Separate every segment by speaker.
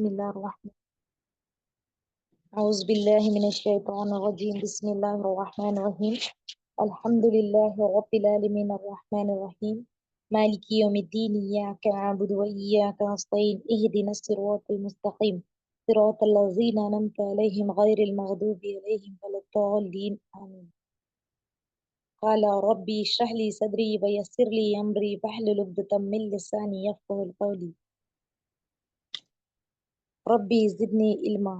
Speaker 1: बिस्मिल्लाहिर्रहमान औज़ु बिल्लाहि मिनश शैतानिर रजीम बिस्मिल्लाहिर रहमानिर रहीम अल्हम्दुलिल्लाहि रब्बिल आलमीन अर्रहमानिर रहीम मालिकी यौमिद्दीन इय्याका नअबुदु व इय्याका नस्तईन इहदिनस सिरातल मुस्तकीम सिरातल लज़ीना अनअमता अलैहिम गैरिल मग़दूबि अलैहिम वलद्दाल्लीन आमीन क़ाला रब्बी इश्रह ली सदरी व यस्सिर ली अमरी वहलुल उक़दतम मिन लिसानी यफ़क़हू क़ौली रब्बी ज़िदनी इल्मा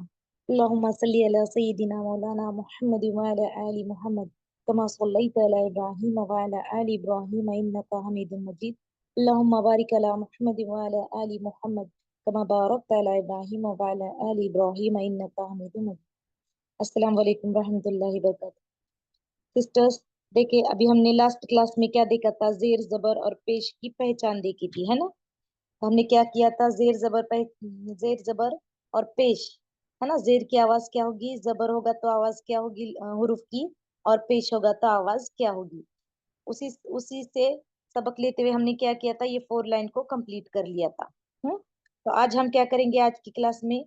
Speaker 1: अल्लाहुम्मा सल्लि अला सय्यिदिना मौलाना मुहम्मद व अला आलि मुहम्मद कमा सल्लैता अला इब्राहीम व अला आलि इब्राहीम इन्नका हमीदुम मजीद अल्लाहुम्मा बारिक अला मुहम्मद व अला आलि मुहम्मद कमा बारकता अला इब्राहीम व अला आलि इब्राहीम इन्नका हमीदुम मजीद। अस्सलाम वालेकुम रहमतुल्लाहि व बरकातहू। सिस्टर्स, देखिए अभी हमने लास्ट क्लास में क्या देखा था, जेर जबर और पेश की पहचान देखी थी, है ना। हमने क्या किया था, जेर जबर और पेश, है ना। जेर की आवाज क्या होगी, जबर होगा तो आवाज क्या होगी हुरूफ की, और पेश होगा तो आवाज क्या होगी। उसी उसी से सबक लेते हुए हमने क्या किया था, ये 4 लाइन को कंप्लीट कर लिया था। तो आज हम क्या करेंगे, आज की क्लास में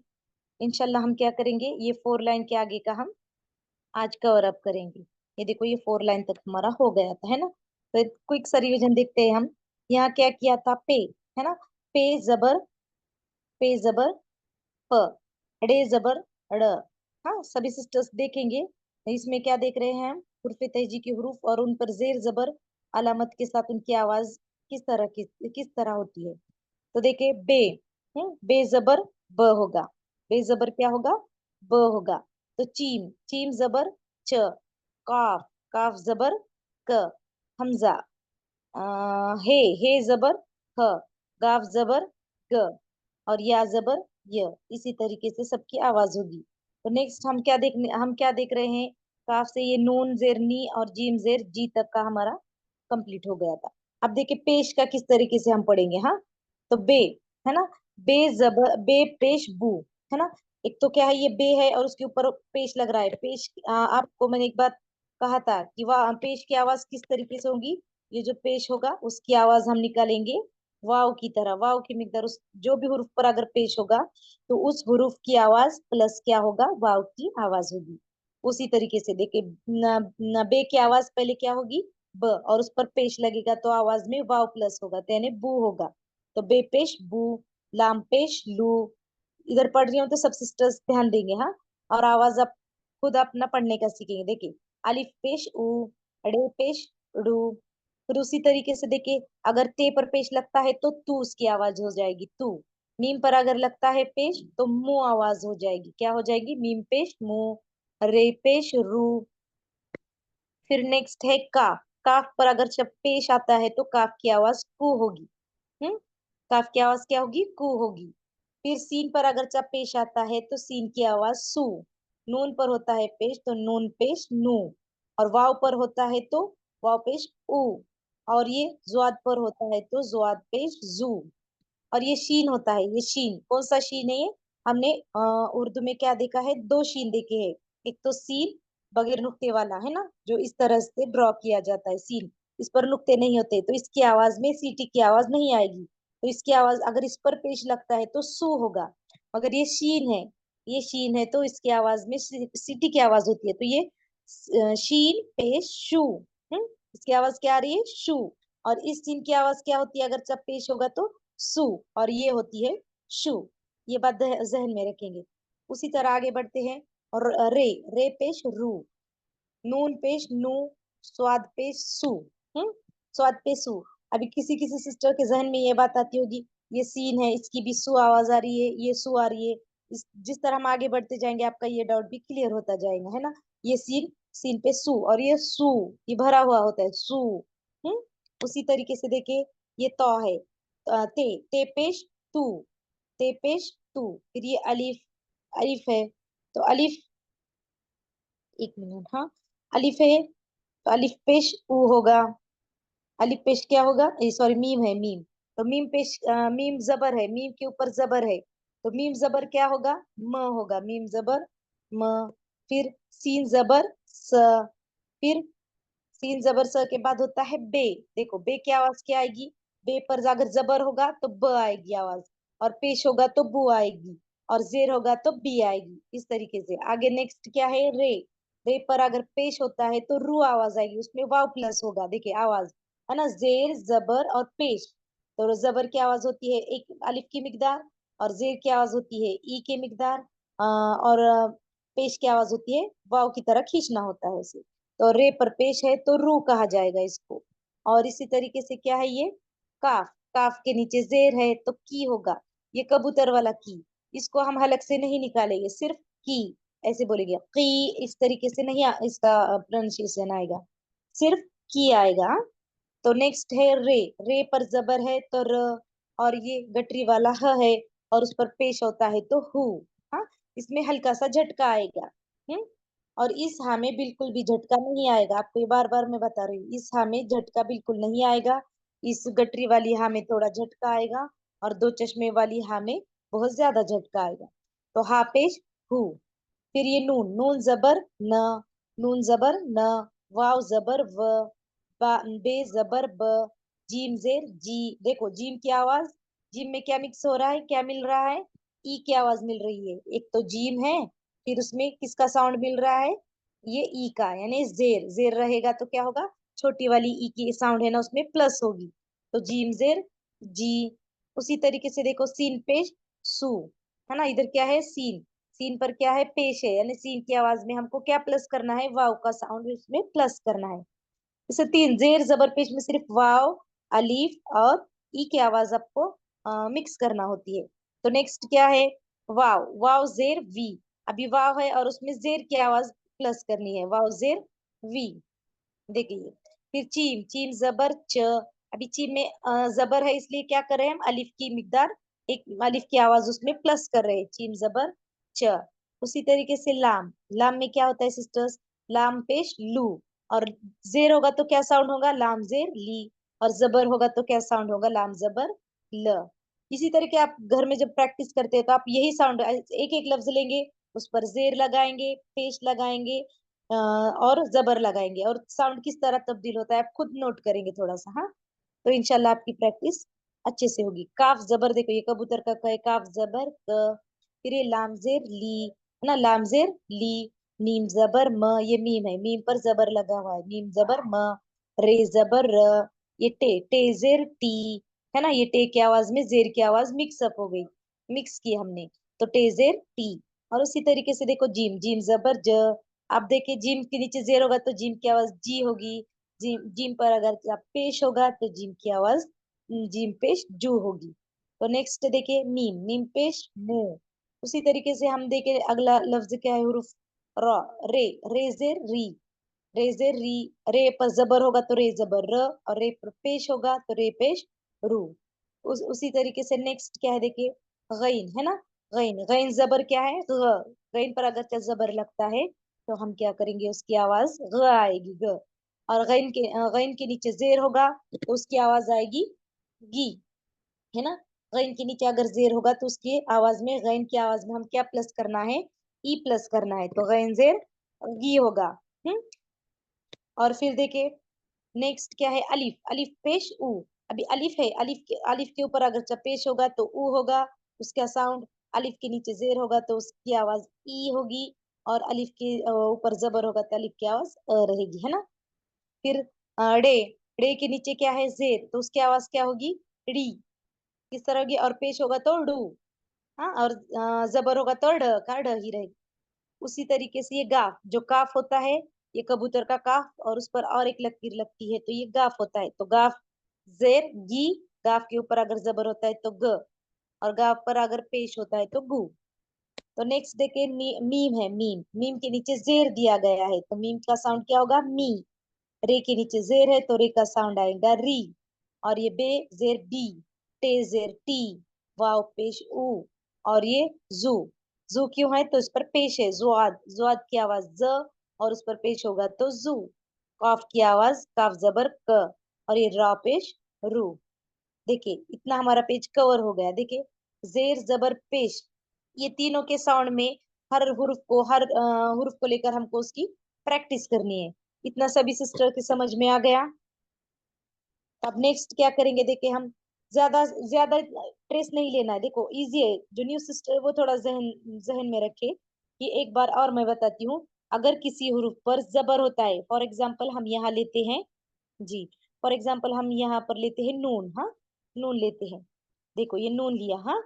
Speaker 1: इंशाल्लाह हम क्या करेंगे, ये 4 लाइन के आगे का हम आज कवर अप करेंगे। ये देखो, ये 4 लाइन तक हमारा हो गया था, है ना। तो क्विक सा रिवीजन देखते हैं हम। यहाँ क्या किया था, पे, है ना। पे जबर, पे जबर प, ड़े जबर ड़। हाँ, सभी सिस्टर्स देखेंगे इसमें क्या देख रहे हैं हम, हुर्फ तहजी के हरूफ और उन पर जेर जबर अलामत के साथ उनकी आवाज किस तरह होती है। तो देखिए, बे, बे जबर ब होगा, बे जबर क्या होगा, ब होगा। तो चीम, चीम जबर च, काफ, काफ जबर क, हमजा, हे जबर ह, गाफ जबर ग, और या जबर य। इसी तरीके से सबकी आवाज होगी। तो नेक्स्ट हम क्या देख रहे हैं, काफ से ये नून जेर नी और जीम जेर जी तक का हमारा कंप्लीट हो गया था। अब देखिए पेश का किस तरीके से हम पढ़ेंगे। हाँ, तो बे, है ना, बे जबर, बे पेश बू, है ना। एक तो क्या है, ये बे है और उसके ऊपर पेश लग रहा है। पेश आपको मैंने एक बात कहा था कि वह पेश की आवाज किस तरीके से होगी, ये जो पेश होगा उसकी आवाज हम निकालेंगे वाव की तरह। वाव की मिकदार उस जो भी हुरूफ पर अगर पेश होगा तो उस हुरूफ की आवाज प्लस क्या होगा, वाव की आवाज होगी। उसी तरीके से देखिए, न बे की आवाज पहले क्या होगी, ब, और उस पर पेश लगेगा तो आवाज में वाव प्लस होगा, तो यानी बू होगा। तो बे पेश बू, लाम पेश लू। इधर पढ़ रही हूँ तो सब सिस्टर्स ध्यान देंगे, हाँ। और आवाज आप खुद अपना पढ़ने का सीखेंगे। देखिए, अलिफ पेश उ, ड़े पेश ड़ू। फिर उसी तरीके से देखिए, अगर ते पर पेश लगता है तो तू उसकी आवाज हो जाएगी तू। मीम पर अगर लगता है पेश तो मु आवाज हो जाएगी, क्या हो जाएगी, मीम पेश मु। रे पेश रू। फिर नेक्स्ट है काफ, काफ पर अगर जब पेश आता है तो काफ की आवाज कू होगी। काफ की आवाज क्या होगी, कू होगी। फिर सीन पर अगर जब पेश आता है तो सीन की आवाज सू। नून पर होता है पेश तो नून पेश नू। और वाव पर होता है तो वाव पेश ऊ। और ये जुआद पर होता है तो जुआद पेश जू। और ये शीन होता है, ये शीन कौन सा शीन है, ये हमने उर्दू में क्या देखा है, 2 शीन देखे हैं। एक तो सीन बगैर नुक्ते वाला, है ना, जो इस तरह से ड्रॉ किया जाता है सीन, इस पर नुक्ते नहीं होते तो इसकी आवाज में सीटी की आवाज नहीं आएगी। तो इसकी आवाज अगर इस पर पेश लगता है तो सू होगा। अगर ये शीन है, ये शीन है तो इसकी आवाज में सीटी की आवाज होती है, तो ये शीन पेश शू। इसकी आवाज क्या आ रही है, शू। और इस सीन की आवाज क्या होती है अगर जब पेश होगा तो सू, और ये होती है शू। ये बात जहन में रखेंगे। उसी तरह आगे बढ़ते हैं। और रे, रे पेश रू, नून पेश नू, स्वाद पेश सू। स्वाद पे सू। अभी किसी किसी सिस्टर के जहन में ये बात आती होगी, ये सीन है इसकी भी सू आवाज आ रही है, ये सू आ रही है। जिस तरह हम आगे बढ़ते जाएंगे आपका ये डाउट भी क्लियर होता जाएगा, है ना। ये सीन, सीन पे सू, और ये सू, ये भरा हुआ होता है सू। हम्म उसी तरीके से देखिए, ये तो है, ते पेश तू, ते पेश तू। फिर ये अलिफ, अलिफ है तो अलिफ, एक मिनट, हाँ, अलिफ है तो अलिफ पेश ऊ होगा। अलिफ पेश क्या होगा, सॉरी, मीम है, मीम। तो मीम पेश मीम जबर है, मीम के ऊपर जबर है तो मीम जबर क्या होगा, म होगा, मीम जबर म। फिर सीन जबर स। फिर सीन जबर स के बाद होता है बे। देखो बे की आवाज क्या आएगी, बे पर अगर जबर होगा तो ब आएगी आवाज, और पेश होगा तो बू आएगी। और जेर होगा तो बी आएगी, इस तरीके से। आगे नेक्स्ट क्या है, रे। रे पर अगर पेश होता है तो रू आवाज आएगी, उसमें वाव प्लस होगा, देखिए आवाज है ना, जेर जबर और पेश। तो जबर की आवाज होती है एक अलिफ की मिकदार, और जेर की आवाज होती है ई के मिकदार, और पेश की आवाज होती है वाव की तरह खींचना होता है उसे। तो रे पर पेश है तो रू कहा जाएगा इसको। और इसी तरीके से क्या है ये, काफ। काफ के नीचे जेर है तो की होगा, ये कबूतर वाला की। इसको हम हलक से नहीं निकालेंगे, सिर्फ की ऐसे बोलेंगे, की इस तरीके से नहीं इसका प्रोनाउंसिएशन आएगा, सिर्फ की आएगा। तो नेक्स्ट है रे। रे पर जबर है तो र, और ये गटरी वाला ह है, और उस पर पेश होता है तो हु। हाँ, इसमें हल्का सा झटका आएगा। और इस हा में बिल्कुल भी झटका नहीं आएगा, आपको ये बार बार मैं बता रही हूँ, इस हा में झटका बिल्कुल नहीं आएगा। इस गटरी वाली हा में थोड़ा झटका आएगा, और दो चश्मे वाली हा में बहुत ज्यादा झटका आएगा। तो हा पेश हु। फिर ये नून। नून जबर न, नून जबर न, वाव जबर व, बे जबर ब, जीम जेर जी। देखो जीम की आवाज, जीम में क्या मिक्स हो रहा है, क्या मिल रहा है, ई की आवाज मिल रही है। एक तो जीम है, फिर उसमें किसका साउंड मिल रहा है, ये ई का, यानी जेर। जेर रहेगा तो क्या होगा, छोटी वाली ई की साउंड है ना उसमें प्लस होगी, तो जीम जेर जी। उसी तरीके से देखो सीन पेश सू, है ना, इधर क्या है सीन। सीन पर क्या है, पेश है, यानी सीन की आवाज में हमको क्या प्लस करना है, वाव का साउंड उसमें प्लस करना है। इसे तीन जेर जबर पेश में सिर्फ वाव, अलीफ और ई की आवाज आपको मिक्स करना होती है। तो नेक्स्ट क्या है, वाव। वाव जेर वी, अभी वाव है और उसमें जेर की आवाज प्लस करनी है, वाव जेर वी। देखिए फिर चीम। चीम जबर च, अभी चीम में जबर है इसलिए क्या कर रहे हैं हम, अलिफ की मिकदार, एक अलिफ की आवाज उसमें प्लस कर रहे हैं, चीम जबर च। उसी तरीके से लाम। लाम में क्या होता है सिस्टर्स, लाम पेश लू, और जेर होगा तो क्या साउंड होगा, लाम जेर ली, और जबर होगा तो क्या साउंड होगा, लाम जबर ल। इसी तरह के आप घर में जब प्रैक्टिस करते हैं तो आप यही साउंड एक एक लफ्ज लेंगे, उस पर जेर लगाएंगे, पेश लगाएंगे, और जबर लगाएंगे, और साउंड किस तरह तब्दील होता है आप खुद नोट करेंगे थोड़ा सा। हाँ, तो इनशाल्लाह आपकी प्रैक्टिस अच्छे से होगी। काफ जबर, देखो ये कबूतर का क है, काफ जबर क। फिर ये लामजेर ली, है ना, लामजेर ली। मीम जबर म, ये मीम है, मीम पर जबर लगा हुआ है, मीम जबर म। रे जबर र, ये टे, टे जेर टी, है ना, ये टे की आवाज में जेर की आवाज मिक्स अप हो गई, मिक्स की हमने, तो टे जेर टी। और उसी तरीके से देखो जिम। जिम जबर ज, आप देखिए जिम के नीचे जेर होगा तो जिम की आवाज जी होगी, जिम जिम पर अगर आप पेश होगा तो जिम की आवाज जिम पेश जू होगी। तो नेक्स्ट देखिए मीम। मीम पेश मु। उसी तरीके से हम देखे अगला लफ्ज क्या है, हुरूफ र। रे। रे जेर री, रे जेर री। रे पर जबर होगा तो रे जबर र, और रे पर पेश होगा तो रे पेश रू। उसी तरीके से नेक्स्ट क्या है देखिए, गईन, है ना, गईन। गईन जबर क्या है, ग। गईन पर अगर क्या जबर लगता है तो हम क्या करेंगे, उसकी आवाज ग आएगी, ग। और गईन के नीचे जेर होगा तो उसकी आवाज आएगी गी, है ना। गईन के नीचे अगर जेर होगा तो उसकी आवाज में, गईन की आवाज में हम क्या प्लस करना है, ई प्लस करना है, तो गईन जेर गी होगा। हम्म। और फिर देखिए नेक्स्ट क्या है, अलिफ। अलिफ पेश ऊ, अभी अलिफ है, अलिफ के ऊपर अगर पेश होगा तो ऊ होगा, उसका साउंड। अलिफ के नीचे जेर होगा तो उसकी आवाज ई होगी, और अलिफ के ऊपर जबर होगा तो अलिफ की आवाज रहेगी, है ना। फिर डे। डे के नीचे क्या है, जेर, तो उसकी आवाज क्या होगी, डी, किस तरह होगी, और पेश होगा तो डू। हाँ, और जबर होगा तो ड, का ड ही रहेगी। उसी तरीके से ये गाफ। जो काफ होता है, ये कबूतर का काफ, और उस पर और एक लकीर लगती है तो ये गाफ होता है, तो गाफ जेर गी। गाफ के ऊपर अगर जबर होता है तो ग, और गाफ पर अगर पेश होता है तो गु। तो नेक्स्ट देखिए मीम है। मीम। मीम के नीचे जेर दिया गया है तो मीम का साउंड क्या होगा, मी। रे के नीचे जेर है तो रे का साउंड आएगा री, और ये बे जेर बी, टे जेर टी, वाव पेश ऊ, और ये जू। जू क्यों है तो इस पर पेश है, जुआद। जुआद की आवाज ज, और उस पर पेश होगा तो जू। काफ की आवाज काफ जबर क, और ये रा पेश रू। देखिए इतना हमारा पेज कवर हो गया। देखिए जेर जबर पेश, ये तीनों के साउंड में हर हुर्फ को लेकर हमको उसकी प्रैक्टिस करनी है। इतना सभी सिस्टर के समझ में आ गया। अब नेक्स्ट क्या करेंगे देखिए हम, ज्यादा ज्यादा ट्रेस नहीं लेना है। देखो इजी है, जो न्यू सिस्टर वो थोड़ा जहन जहन में रखे कि एक बार और मैं बताती हूँ। अगर किसी हुरूफ पर जबर होता है, फॉर एग्जाम्पल हम यहाँ लेते हैं जी, फॉर एग्जाम्पल हम यहाँ पर लेते हैं नून, हाँ नून लेते हैं। देखो ये नून लिया, हाँ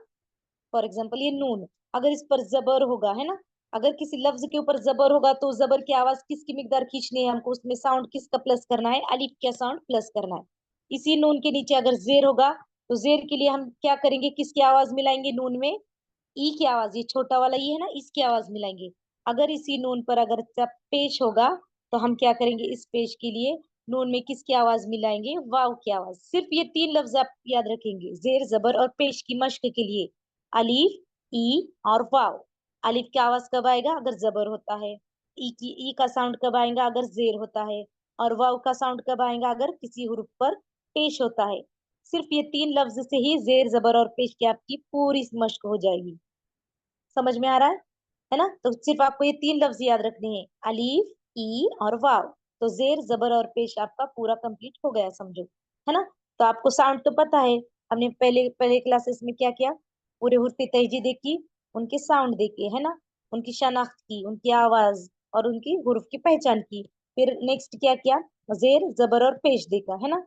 Speaker 1: फॉर एग्जाम्पल ये नून, अगर इस पर जबर होगा है ना, अगर किसी लफ्ज के ऊपर जबर होगा तो जबर की आवाज किसकी मिकदार खींचनी है हमको, उसमें साउंड किसका प्लस करना है, अलिफ का साउंड प्लस करना है। इसी नून के नीचे अगर जेर होगा तो जेर के लिए हम क्या करेंगे, किसकी आवाज मिलाएंगे नून में, ई की आवाज, ये छोटा वाला ये है ना, इसकी आवाज मिलाएंगे। अगर इसी नून पर अगर जब पेश होगा तो हम क्या करेंगे, इस पेश के लिए नून में किसकी आवाज मिलाएंगे, वाव की आवाज। सिर्फ ये तीन लफ्ज आप याद रखेंगे जेर जबर और पेश की मश्क के लिए, अलीफ, ई और वाव। अलिफ की आवाज कब आएगा, अगर जबर होता है। ई का साउंड कब आएगा, अगर जेर होता है। और वाव का साउंड कब आएगा, अगर किसी हुरूफ पर पेश होता है। सिर्फ ये तीन लफ्ज से ही जेर जबर और पेश की आपकी पूरी मश्क हो जाएगी। समझ में आ रहा है ना? तो सिर्फ आपको ये तीन लफ्ज याद रखने हैं, अलीफ, ई और वाव। तो जेर जबर और पेश आपका पूरा कंप्लीट हो गया समझो, है ना? तो आपको साउंड तो पता है, हमने पहले पहले क्लासेस में क्या किया, पूरे हुर्फ तहजी देखी, उनके साउंड देखे है ना, उनकी शनाख्त की, उनकी आवाज और उनकी हुर्फ की पहचान की। फिर नेक्स्ट क्या किया, जेर जबर और पेश देखा, है ना?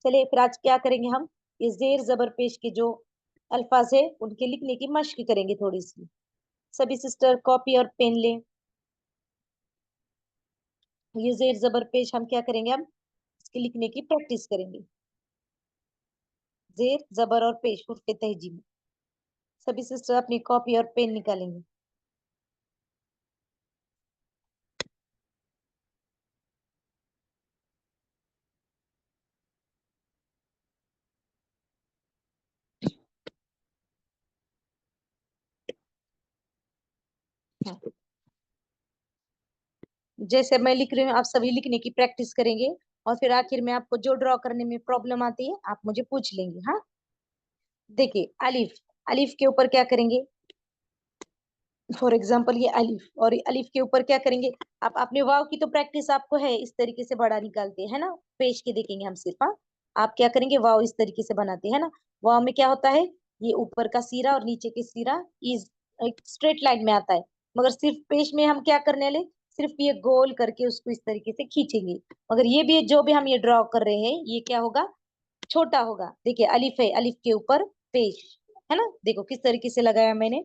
Speaker 1: चलिए फिर आज क्या करेंगे हम, ये जेर जबर पेश के जो अल्फाज है उनके लिखने की मश्क करेंगे थोड़ी सी। सभी सिस्टर कॉपी और पेन लें। ये जेर जबर पेश हम क्या करेंगे, हम इसके लिखने की प्रैक्टिस करेंगे। जेर जबर और पेश उर्फ तहजी में सभी सिस्टर अपनी कॉपी और पेन निकालेंगे। हाँ। जैसे मैं लिख रही हूँ आप सभी लिखने की प्रैक्टिस करेंगे, और फिर आखिर में आपको जो ड्रॉ करने में प्रॉब्लम आती है आप मुझे पूछ लेंगे। हाँ देखिए अलिफ, अलिफ के ऊपर क्या करेंगे, फॉर एग्जाम्पल ये अलिफ, और अलिफ के ऊपर क्या करेंगे, आप अपने वाव की तो प्रैक्टिस आपको है, इस तरीके से बड़ा निकालते हैं ना, पेश के देखेंगे हम सिर्फ। हाँ आप क्या करेंगे, वाव इस तरीके से बनाते हैं ना। वाव में क्या होता है, ये ऊपर का सिरा और नीचे के सिरा इस एक स्ट्रेट लाइन में आता है। मगर सिर्फ पेश में हम क्या करने वाले, सिर्फ ये गोल करके उसको इस तरीके से खींचेंगे। मगर ये भी जो भी हम ये ड्रॉ कर रहे हैं ये क्या होगा, छोटा होगा। देखिए अलिफ है, अलिफ के ऊपर पेश, है ना, देखो किस तरीके से लगाया मैंने।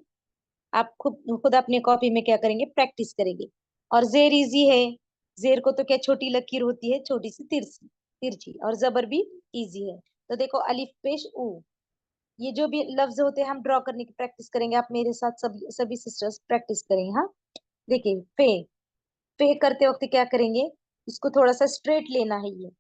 Speaker 1: आप खुद खुद अपने कॉपी में क्या करेंगे, प्रैक्टिस करेंगे। और जेर इजी है, जेर को तो क्या छोटी लकीर होती है, छोटी सी तिरछी तिरछी, और जबर भी इजी है। तो देखो अलिफ पेश ऊ, ये जो भी लफ्ज होते हैं हम ड्रॉ करने की प्रैक्टिस करेंगे। आप मेरे साथ सभी सिस्टर्स प्रैक्टिस करेंगे। हाँ देखिए पे करते वक्त क्या करेंगे, इसको थोड़ा सा स्ट्रेट लेना है ये।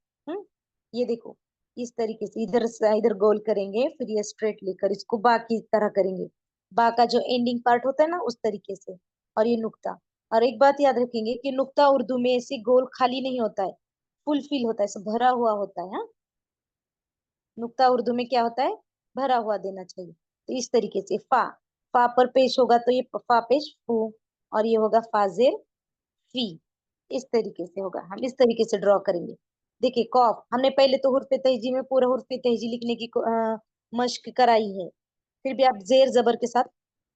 Speaker 1: ये देखो इस तरीके से इधर से इधर गोल करेंगे, फिर ये स्ट्रेट लेकर इसको बा की तरह करेंगे। बा का जो एंडिंग पार्ट होता है ना उस तरीके से। और ये नुक्ता, और एक बात याद रखेंगे कि नुक्ता उर्दू में ऐसे गोल खाली नहीं होता है, फुल फिल होता है, ऐसे भरा हुआ होता है। हाँ नुक्ता उर्दू में क्या होता है, भरा हुआ देना चाहिए। तो इस तरीके से फा पर पेश होगा तो ये फा पेश फू, और ये होगा फाजेर फी। इस तरीके से होगा, हम इस तरीके से ड्रॉ करेंगे। देखिए कॉफ, हमने पहले तो हुर्फ तहजी में पूरा हुर्फ तहजी लिखने की मश्क कराई है, फिर भी आप जेर जबर के साथ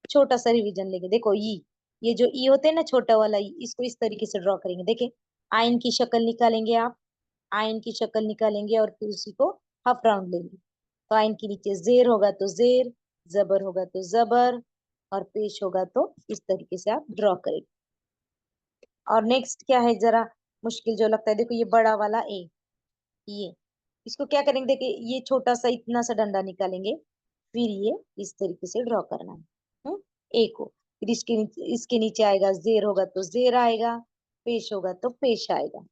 Speaker 1: छोटा सा रिवीजन लेंगे। देखो ये जो ई होते हैं ना छोटा वाला ई, इसको इस तरीके से ड्रॉ करेंगे। देखिए आइन की शक्ल निकालेंगे आप, आइन की शक्ल निकालेंगे और फिर उसी को हाफ राउंड लेंगे। तो आइन के नीचे जेर होगा तो जेर, जबर होगा तो जबर, और पेश होगा तो इस तरीके से आप ड्रॉ करेंगे। और नेक्स्ट क्या है जरा मुश्किल जो लगता है, देखो ये बड़ा वाला ए, ये इसको क्या करेंगे, देखिए ये छोटा सा इतना सा डंडा निकालेंगे, फिर ये इस तरीके से ड्रॉ करना है। ए को, फिर इसके नीचे आएगा जेर होगा तो जेर आएगा, पेश होगा तो पेश आएगा।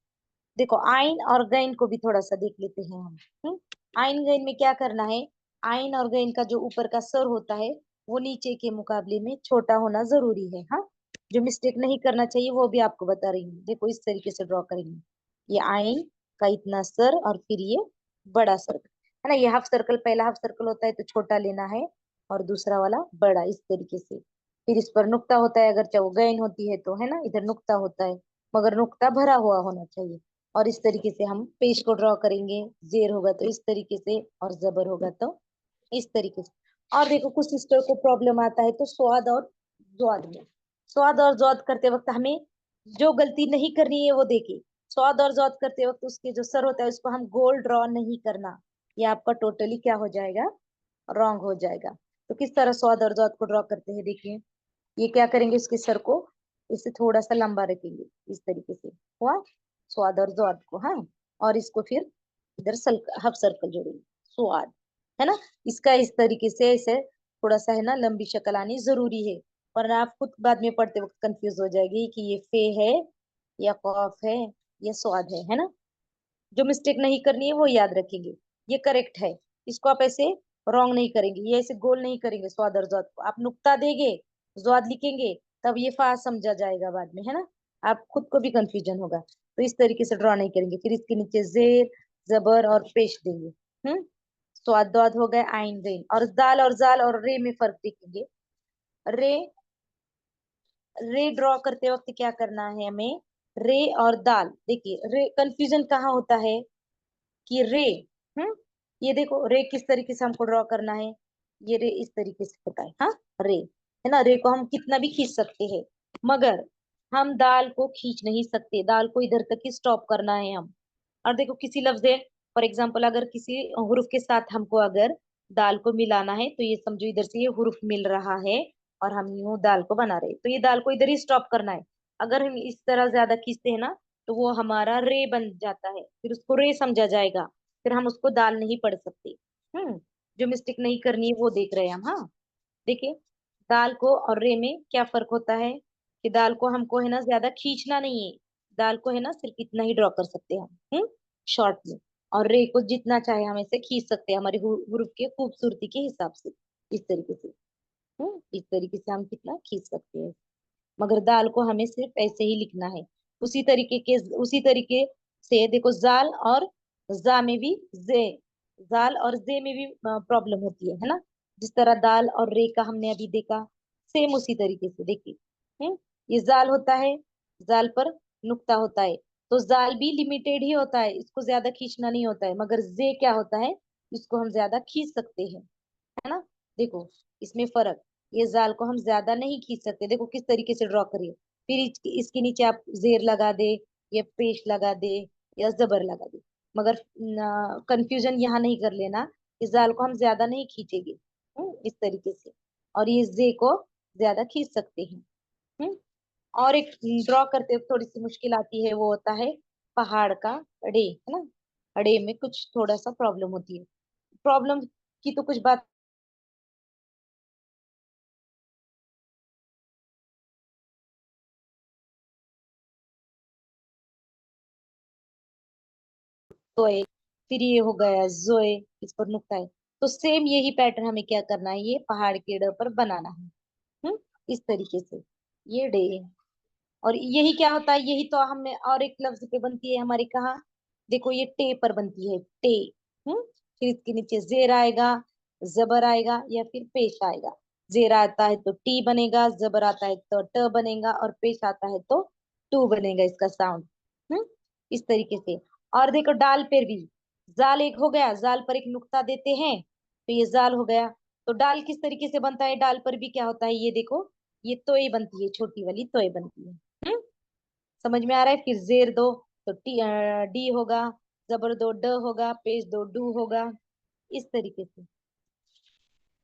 Speaker 1: देखो आइन और गैन को भी थोड़ा सा देख लेते हैं हम। आइन गैन में क्या करना है, आइन और गैन का जो ऊपर का सर होता है वो नीचे के मुकाबले में छोटा होना जरूरी है। हाँ जो मिस्टेक नहीं करना चाहिए वो भी आपको बता रही हूँ। देखो इस तरीके से ड्रॉ करेंगे, ये आइन का इतना सर और फिर ये बड़ा सर्कल, है ना, ये हाफ सर्कल, पहला हाफ सर्कल होता है तो छोटा लेना है, और दूसरा वाला बड़ा, इस तरीके से। फिर इस पर नुक्ता होता है, अगर चाहे वो गैन होती है तो, है ना, इधर नुक्ता होता है, मगर नुक्ता भरा हुआ होना चाहिए। और इस तरीके से हम पेज को ड्रॉ करेंगे, जेर होगा तो इस तरीके से और जबर होगा तो इस तरीके से। और देखो कुछ सिस्टर को प्रॉब्लम आता है तो स्वाद और ज्वाद में, स्वाद और ज्वाद करते वक्त हमें जो गलती नहीं करनी है वो देखिए, स्वाद और ज्वाद करते वक्त उसके जो सर होता है उसको हम गोल ड्रॉ नहीं करना, ये आपका टोटली क्या हो जाएगा, रॉन्ग हो जाएगा। तो किस तरह स्वाद और ज्वाद को ड्रॉ करते हैं देखिए, ये क्या करेंगे, इसके सर को इसे थोड़ा सा लंबा रखेंगे इस तरीके से, हुआ स्वाद और ज्वाद को, हाँ। और इसको फिर इधर हाफ सर्कल जोड़ेंगे, स्वाद, है ना। इसका इस तरीके से इसे थोड़ा सा है ना लंबी शक्ल आनी जरूरी है, वरना आप खुद बाद में पढ़ते वक्त कंफ्यूज हो जाएगी कि ये फे है या कॉफ है या स्वाद है ना। जो मिस्टेक नहीं करनी है वो याद रखेंगे, ये करेक्ट है। इसको आप ऐसे रॉन्ग नहीं करेंगे, ये ऐसे गोल नहीं करेंगे, स्वाद और ज्वाद को आप नुक्ता देंगे, ज्वाद लिखेंगे, तब ये फा समझा जाएगा बाद में, है ना। आप खुद को भी कंफ्यूजन होगा, तो इस तरीके से ड्रॉ नहीं करेंगे। फिर इसके नीचे जेर जबर और पेश देंगे। स्वाद द्वाद हो गए, आइन गइन, और दाल और जाल और रे में फर्क देखेंगे। रे, रे ड्रॉ करते वक्त क्या करना है हमें, रे और दाल, देखिए रे कंफ्यूजन कहाँ होता है कि रे, हम्म ये देखो रे किस तरीके से हमको ड्रॉ करना है, ये रे इस तरीके से होता है, हाँ रे, है ना। रे को हम कितना भी खींच सकते हैं, मगर हम दाल को खींच नहीं सकते, दाल को इधर तक ही स्टॉप करना है हम। और देखो किसी लफ्ज है, फॉर एग्जाम्पल अगर किसी हुर्फ के साथ हमको अगर दाल को मिलाना है, तो ये समझो इधर से ये हुर्फ मिल रहा है और हम यूं दाल को बना रहे हैं, तो ये दाल को इधर ही स्टॉप करना है। अगर हम इस तरह ज्यादा खींचते हैं ना, तो वो हमारा रे बन जाता है, फिर उसको रे समझा जाएगा, फिर हम उसको दाल नहीं पढ़ सकते। जो मिस्टेक नहीं करनी है वो देख रहे हैं हम, हाँ। देखिए दाल को और रे में क्या फर्क होता है, कि दाल को हमको है ना ज्यादा खींचना नहीं है, दाल को है ना सिर्फ इतना ही ड्रॉ कर सकते हैं हम, शॉर्ट में। और रे को जितना चाहे हम ऐसे खींच सकते हैं हमारे हुरूफ के खूबसूरती के हिसाब से, इस तरीके से। इस तरीके से हम कितना खींच सकते हैं, मगर दाल को हमें सिर्फ ऐसे ही लिखना है। उसी तरीके से देखो जाल और जा में भी जे, जाल और जे में भी प्रॉब्लम होती है ना। जिस तरह दाल और रे का हमने अभी देखा, सेम उसी तरीके से देखिए। ये जाल होता है, जाल पर नुक्ता होता है, तो जाल भी लिमिटेड ही होता है, इसको ज्यादा खींचना नहीं होता है, मगर जे क्या होता है, इसको हम ज्यादा खींच सकते हैं, है ना। देखो इसमें फर्क, ये जाल को हम ज्यादा नहीं खींच सकते, देखो किस तरीके से ड्रॉ करिए। फिर इसके नीचे आप जेर लगा दे या पेश लगा दे या जबर लगा दे, मगर कंफ्यूजन यहाँ नहीं कर लेना, इस जाल को हम ज्यादा नहीं खींचेंगे, इस तरीके से। और ये जे को ज्यादा खींच सकते हैं। हम्म और एक ड्रॉ करते वक्त थोड़ी सी मुश्किल आती है, वो होता है पहाड़ का अड़े, है ना। अड़े में कुछ थोड़ा सा प्रॉब्लम होती है, प्रॉब्लम की तो कुछ बात जोए, फिर ये हो गया जोए, इस पर नुक्ता है। तो सेम यही पैटर्न हमें क्या करना है, ये पहाड़ के ड पर बनाना है। हम्म इस तरीके से ये डे, और यही क्या होता है, यही तो हमने और एक लफ्ज पे बनती है हमारी कहा, देखो ये टे पर बनती है, टे। फिर इसके नीचे जेर आएगा, जबर आएगा या फिर पेश आएगा। जेर आता है तो टी बनेगा, जबर आता है तो ट बनेगा, और पेश आता है तो टू बनेगा इसका साउंड। इस तरीके से। और देखो डाल पर भी, जाल एक हो गया, जाल पर एक नुक्ता देते हैं तो ये जाल हो गया। तो डाल किस तरीके से बनता है, डाल पर भी क्या होता है, ये देखो ये तोय बनती है, छोटी वाली तोय बनती है। हम्म समझ में आ रहा है। फिर जेर दो तो डी होगा, जबर दो ड होगा, पेश दो डू होगा, इस तरीके से।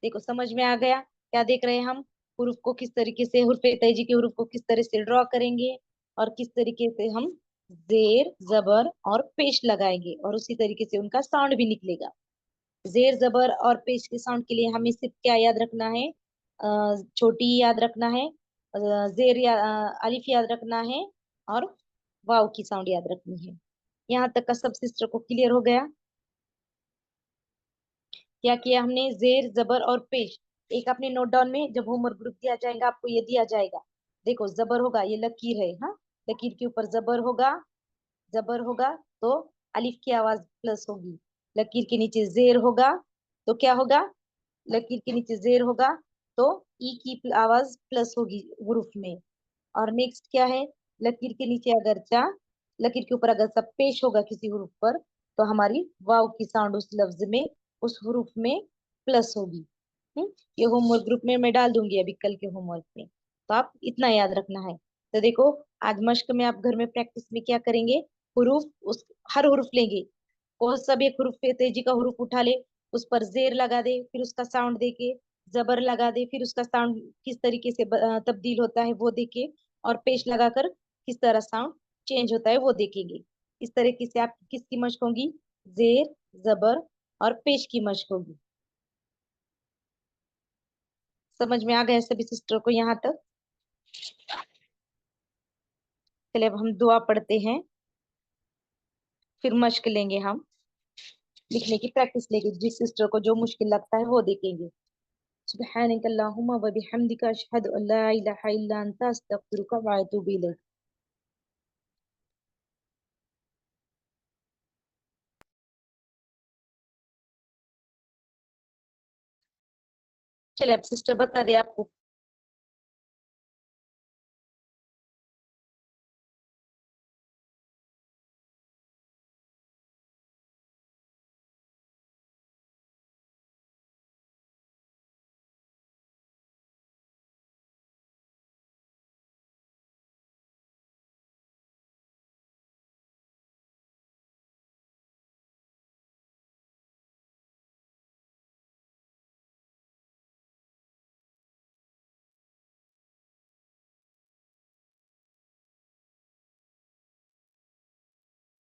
Speaker 1: देखो समझ में आ गया, क्या देख रहे हैं हम, हुरूफ को किस तरीके से, हुर्फ तेजी के हुरूफ को किस तरह से ड्रॉ करेंगे, और किस तरीके से हम जेर जबर और पेश लगाएंगे, और उसी तरीके से उनका साउंड भी निकलेगा। जेर जबर और पेश के साउंड के लिए हमें सिर्फ क्या याद रखना है, छोटी याद रखना है, जेर या अलिफ याद रखना है, और वाव की साउंड याद रखनी है। यहाँ तक का सब सिस्टर को क्लियर हो गया। क्या किया हमने, जेर जबर और पेश, एक अपने नोट डाउन में जब होमवर्क ग्रुप दिया जाएगा आपको ये दिया जाएगा। देखो जबर होगा, ये लकीर है, हाँ, लकीर के ऊपर जबर होगा, जबर होगा तो अलिफ की आवाज प्लस होगी। लकीर के नीचे जेर होगा तो क्या होगा, लकीर के नीचे जेर होगा तो ई की आवाज प्लस होगी हुरूफ में। और नेक्स्ट क्या है, लकीर के नीचे अगर चा, लकीर के ऊपर अगर सब पेश होगा किसी हुरूफ पर, तो हमारी वाव की साउंड उस लफ्ज में, उस हुरूफ में प्लस होगी। ये होमवर्क ग्रुप में मैं डाल दूंगी अभी कल के होमवर्क में, तो आप इतना याद रखना है। तो देखो, आज मश्क में आप घर में प्रैक्टिस में क्या करेंगे, हुरूफ, उस हर हुरूफ लेंगे, और सब एक हुरूफ पे तेजी का हुरूफ उठा ले, उस पर जेर लगा दे, फिर उसका साउंड देके जबर लगा दे, फिर उसका साउंड किस तरीके से तब्दील होता है वो देखे, और पेश लगाकर किस तरह साउंड चेंज होता है वो देखेंगे। इस तरीके से आप किसकी मश्क होगी, जेर, जबर और पेश की मश्क होगी। समझ में आ गया सभी सिस्टर को यहाँ तक? चलिए अब हम दुआ पढ़ते हैं, फिर मश्क लेंगे हम, लिखने की प्रैक्टिस लेंगे, जिस सिस्टर को जो मुश्किल लगता है वो देखेंगे। सुब्हानक अल्लाहुम्मा व बिहम्दिका अशहदु अल्ला इलाहा इल्ला अंता अस्तगफिरुका व अतूबु इलैक। चलिए अब सिस्टर बता दे आपको